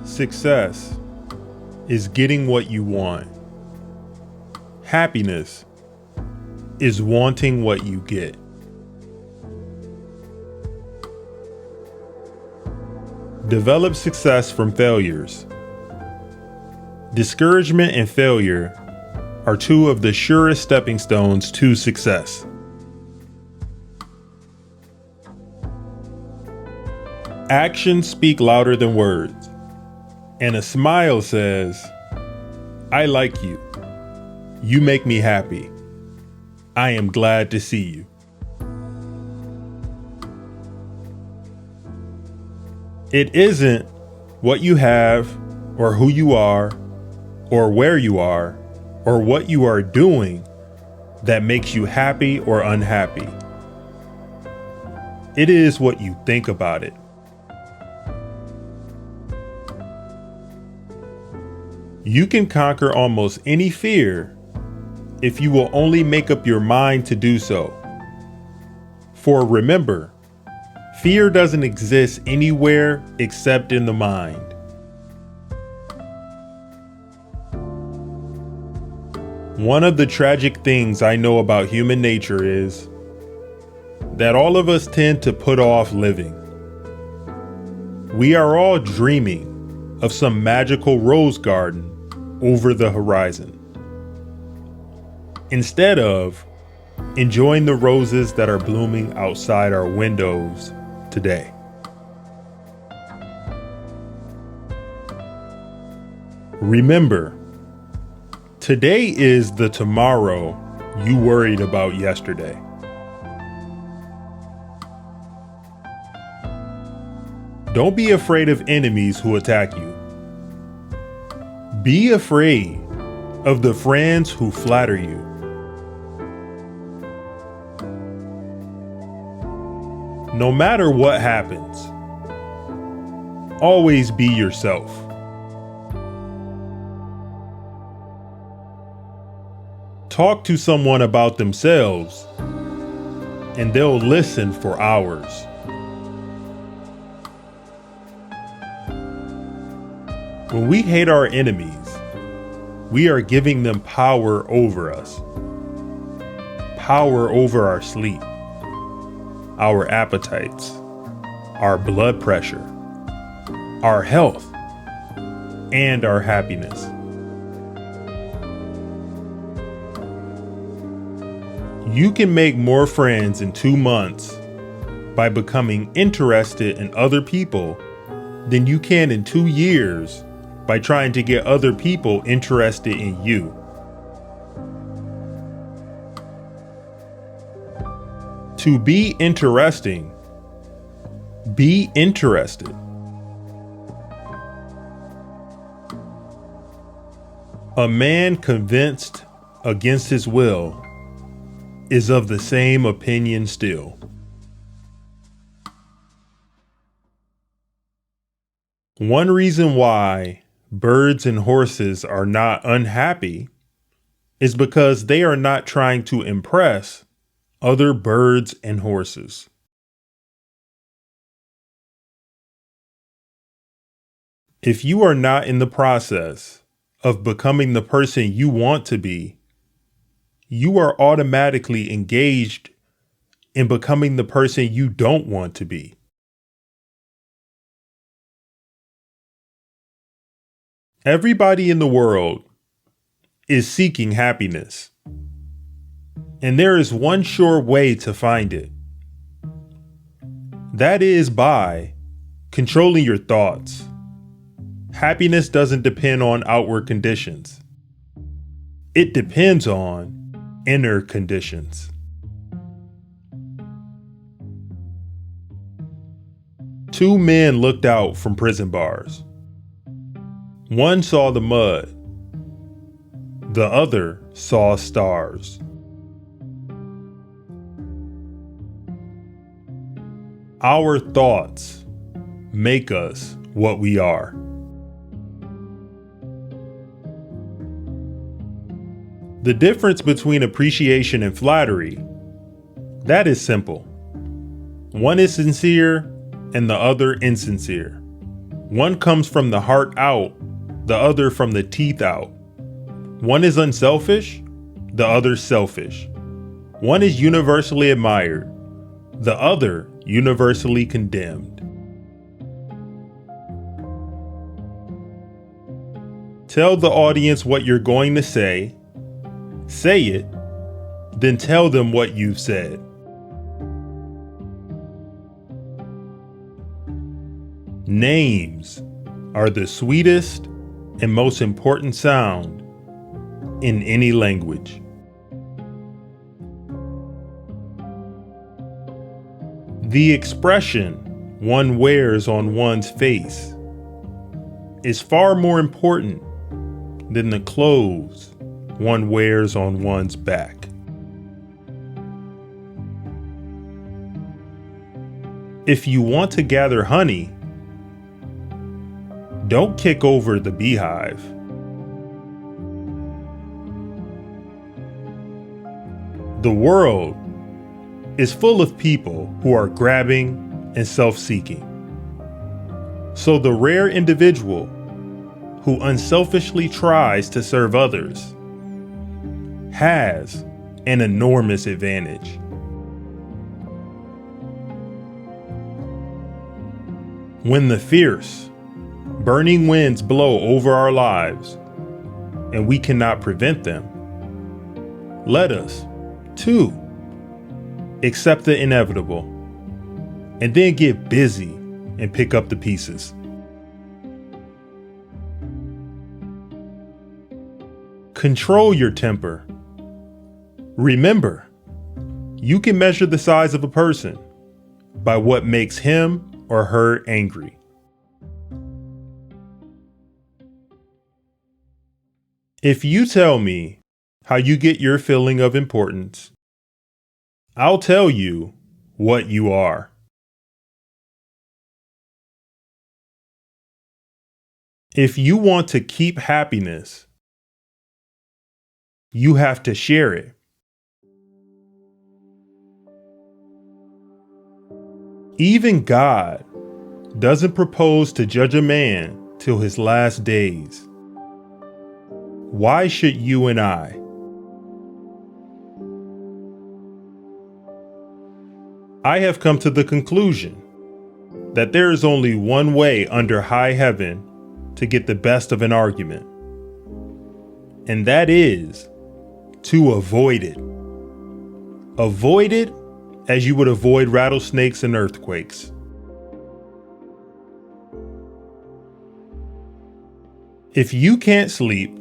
Success is getting what you want. Happiness is wanting what you get. Develop success from failures. Discouragement and failure are two of the surest stepping stones to success. Actions speak louder than words, and a smile says, "I like you. You make me happy. I am glad to see you." It isn't what you have, or who you are, or where you are, or what you are doing that makes you happy or unhappy. It is what you think about it. You can conquer almost any fear if you will only make up your mind to do so. For remember, fear doesn't exist anywhere except in the mind. One of the tragic things I know about human nature is that all of us tend to put off living. We are all dreaming of some magical rose garden over the horizon, instead of enjoying the roses that are blooming outside our windows today. Remember, today is the tomorrow you worried about yesterday. Don't be afraid of enemies who attack you. Be afraid of the friends who flatter you. No matter what happens, always be yourself. Talk to someone about themselves, and they'll listen for hours. When we hate our enemies, we are giving them power over us. Power over our sleep, our appetites, our blood pressure, our health, and our happiness. You can make more friends in 2 months by becoming interested in other people than you can in 2 years by trying to get other people interested in you. To be interesting, be interested. A man convinced against his will is of the same opinion still. One reason why birds and horses are not unhappy is because they are not trying to impress other birds and horses. If you are not in the process of becoming the person you want to be, you are automatically engaged in becoming the person you don't want to be. Everybody in the world is seeking happiness, and there is one sure way to find it. That is by controlling your thoughts. Happiness doesn't depend on outward conditions. It depends on inner conditions. Two men looked out from prison bars. One saw the mud. The other saw stars. Our thoughts make us what we are. The difference between appreciation and flattery, that is simple. One is sincere and the other insincere. One comes from the heart out, the other from the teeth out. One is unselfish, the other selfish. One is universally admired, the other universally condemned. Tell the audience what you're going to say it, then tell them what you've said. Names are the sweetest and most important sound in any language. The expression one wears on one's face is far more important than the clothes one wears on one's back. If you want to gather honey, don't kick over the beehive. The world is full of people who are grabbing and self-seeking. So the rare individual who unselfishly tries to serve others has an enormous advantage. When the fierce, burning winds blow over our lives and we cannot prevent them, let us, too, accept the inevitable and then get busy and pick up the pieces. Control your temper. Remember, you can measure the size of a person by what makes him or her angry. If you tell me how you get your feeling of importance, I'll tell you what you are. If you want to keep happiness, you have to share it. Even God doesn't propose to judge a man till his last days. Why should you and I? I have come to the conclusion that there is only one way under high heaven to get the best of an argument, and that is to avoid it. Avoid it as you would avoid rattlesnakes and earthquakes. If you can't sleep,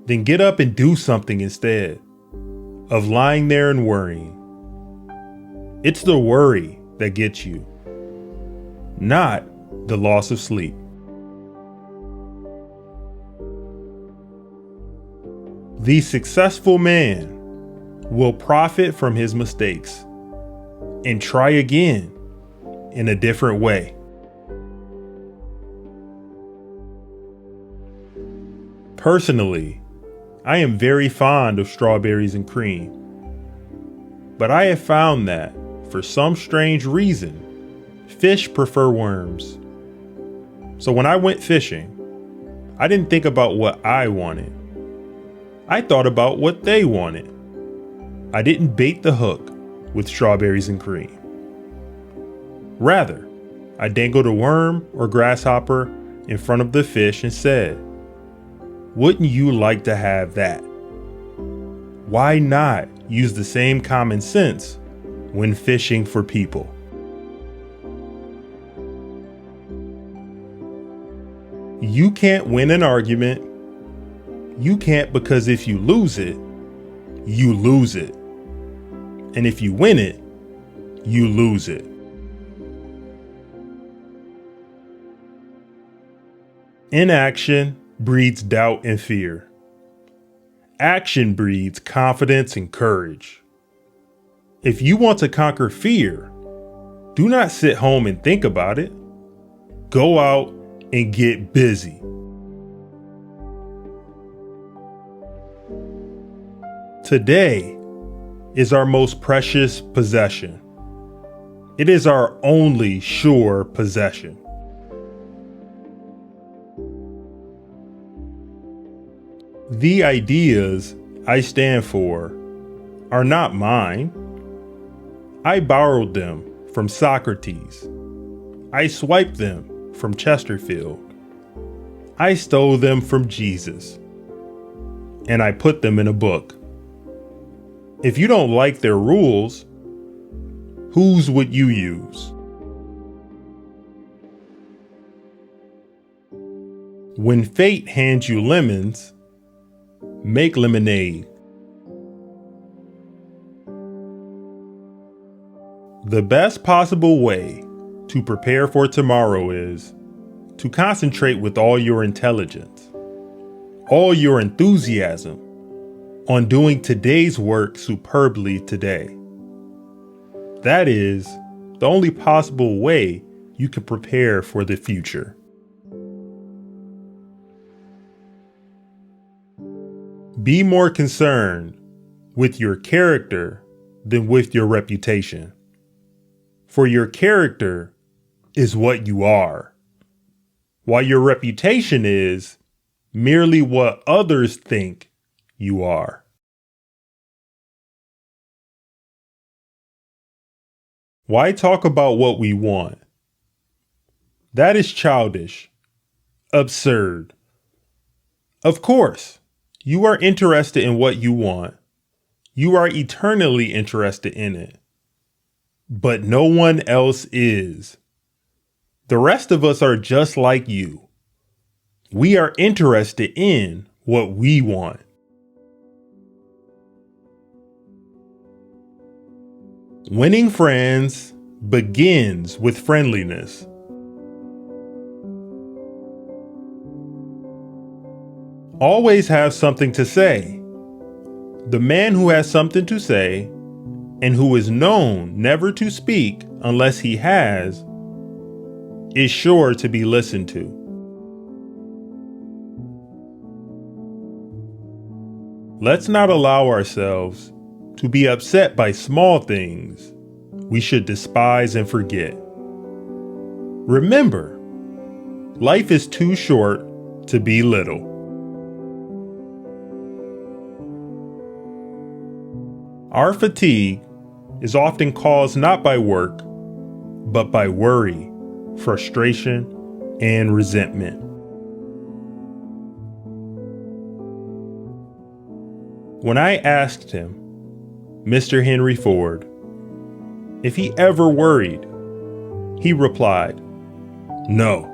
then get up and do something instead of lying there and worrying. It's the worry that gets you, not the loss of sleep. The successful man will profit from his mistakes and try again in a different way. Personally, I am very fond of strawberries and cream, but I have found that, for some strange reason, fish prefer worms. So when I went fishing, I didn't think about what I wanted. I thought about what they wanted. I didn't bait the hook with strawberries and cream. Rather, I dangled a worm or grasshopper in front of the fish and said, "Wouldn't you like to have that?" Why not use the same common sense when fishing for people? You can't win an argument. You can't, because if you lose it, you lose it. And if you win it, you lose it. Inaction breeds doubt and fear. Action breeds confidence and courage. If you want to conquer fear, do not sit home and think about it. Go out and get busy. Today is our most precious possession. It is our only sure possession. The ideas I stand for are not mine. I borrowed them from Socrates. I swiped them from Chesterfield. I stole them from Jesus. And I put them in a book. If you don't like their rules, whose would you use? When fate hands you lemons, make lemonade. The best possible way to prepare for tomorrow is to concentrate with all your intelligence, all your enthusiasm on doing today's work superbly today. That is the only possible way you can prepare for the future. Be more concerned with your character than with your reputation. For your character is what you are, while your reputation is merely what others think you are. Why talk about what we want? That is childish, absurd. Of course, you are interested in what you want. You are eternally interested in it. But no one else is. The rest of us are just like you. We are interested in what we want. Winning friends begins with friendliness. Always have something to say. The man who has something to say and who is known never to speak unless he has is sure to be listened to. Let's not allow ourselves to be upset by small things we should despise and forget. Remember, life is too short to be little. Our fatigue is often caused not by work, but by worry, frustration, and resentment. When I asked him, Mr. Henry Ford, if he ever worried, he replied, "No.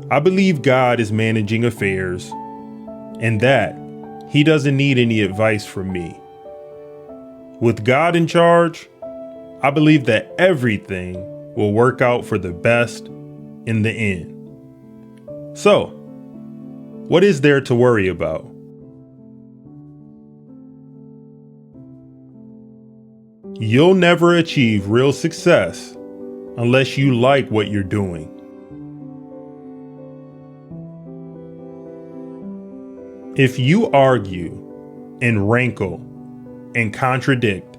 I believe God is managing affairs, and that he doesn't need any advice from me. With God in charge, I believe that everything will work out for the best in the end. So, what is there to worry about?" You'll never achieve real success unless you like what you're doing. If you argue and rankle and contradict,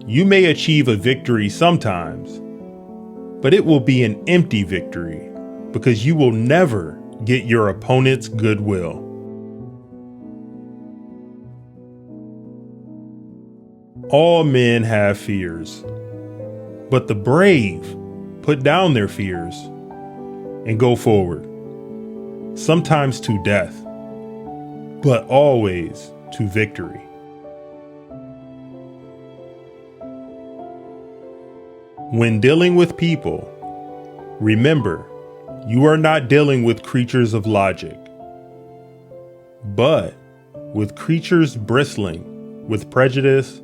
you may achieve a victory sometimes, but it will be an empty victory because you will never get your opponent's goodwill. All men have fears, but the brave put down their fears and go forward, sometimes to death, but always to victory. When dealing with people, remember, you are not dealing with creatures of logic, but with creatures bristling with prejudice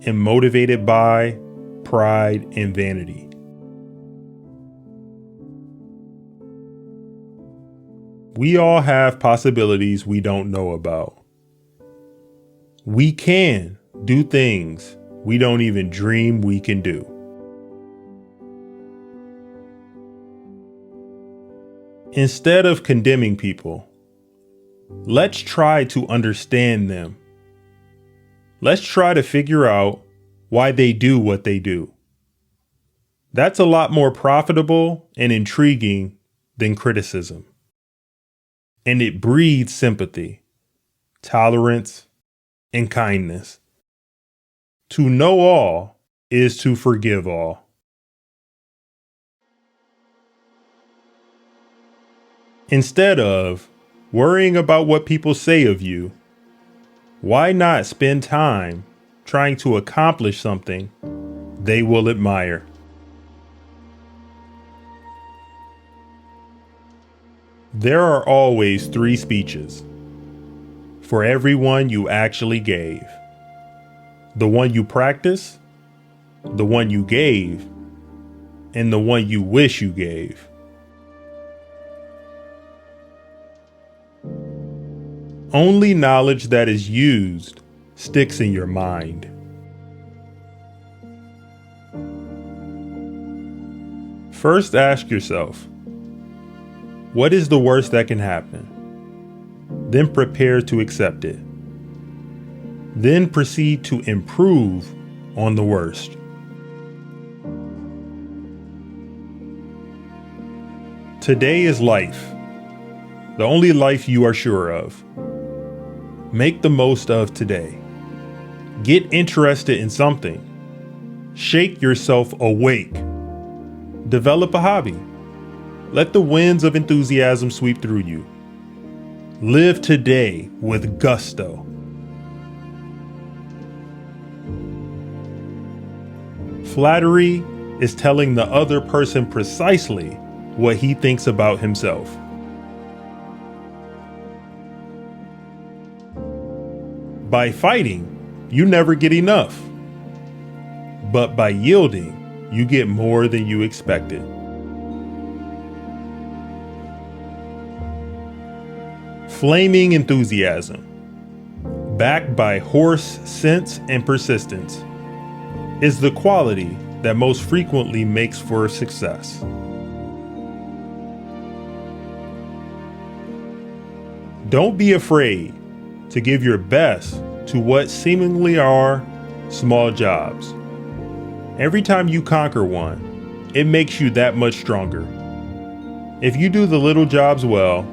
and motivated by pride and vanity. We all have possibilities we don't know about. We can do things we don't even dream we can do. Instead of condemning people, let's try to understand them. Let's try to figure out why they do what they do. That's a lot more profitable and intriguing than criticism. And it breeds sympathy tolerance, and kindness. To know all is to forgive all. Instead of worrying about what people say of you, why not spend time trying to accomplish something they will admire? There are always 3 speeches for everyone you actually gave. The one you practice, the one you gave, and the one you wish you gave. Only knowledge that is used sticks in your mind. First, ask yourself, what is the worst that can happen? Then prepare to accept it. Then proceed to improve on the worst. Today is life, the only life you are sure of. Make the most of today. Get interested in something. Shake yourself awake. Develop a hobby. Let the winds of enthusiasm sweep through you. Live today with gusto. Flattery is telling the other person precisely what he thinks about himself. By fighting, you never get enough. But by yielding, you get more than you expected. Flaming enthusiasm, backed by horse sense and persistence, is the quality that most frequently makes for success. Don't be afraid to give your best to what seemingly are small jobs. Every time you conquer one, it makes you that much stronger. If you do the little jobs well,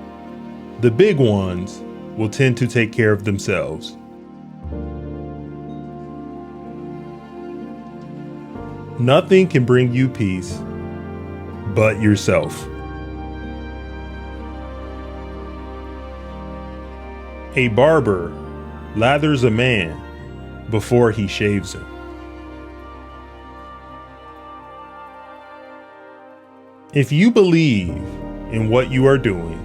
the big ones will tend to take care of themselves. Nothing can bring you peace but yourself. A barber lathers a man before he shaves him. If you believe in what you are doing,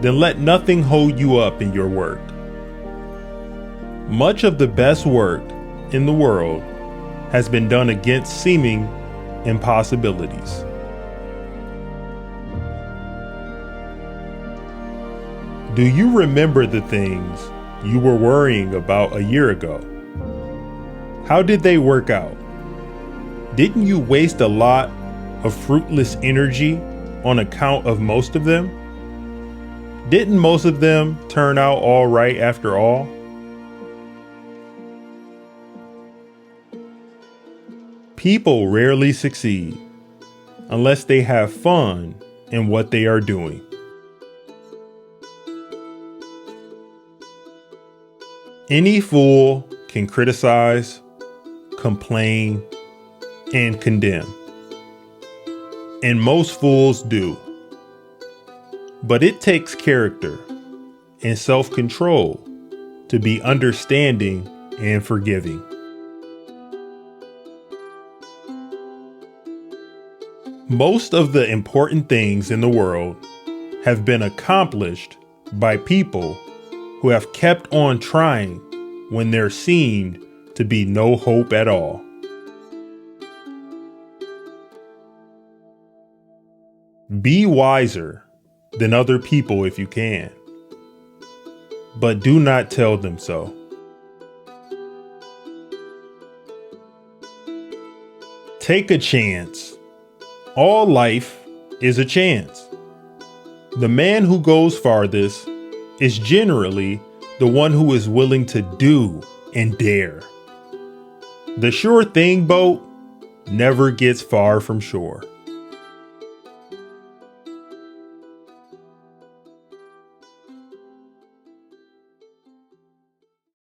then let nothing hold you up in your work. Much of the best work in the world has been done against seeming impossibilities. Do you remember the things you were worrying about a year ago? How did they work out? Didn't you waste a lot of fruitless energy on account of most of them? Didn't most of them turn out all right after all? People rarely succeed unless they have fun in what they are doing. Any fool can criticize, complain, and condemn. And most fools do. But it takes character and self-control to be understanding and forgiving. Most of the important things in the world have been accomplished by people who have kept on trying when there seemed to be no hope at all. Be wiser than other people if you can, but do not tell them so. Take a chance. All life is a chance. The man who goes farthest is generally the one who is willing to do and dare. The sure thing boat never gets far from shore.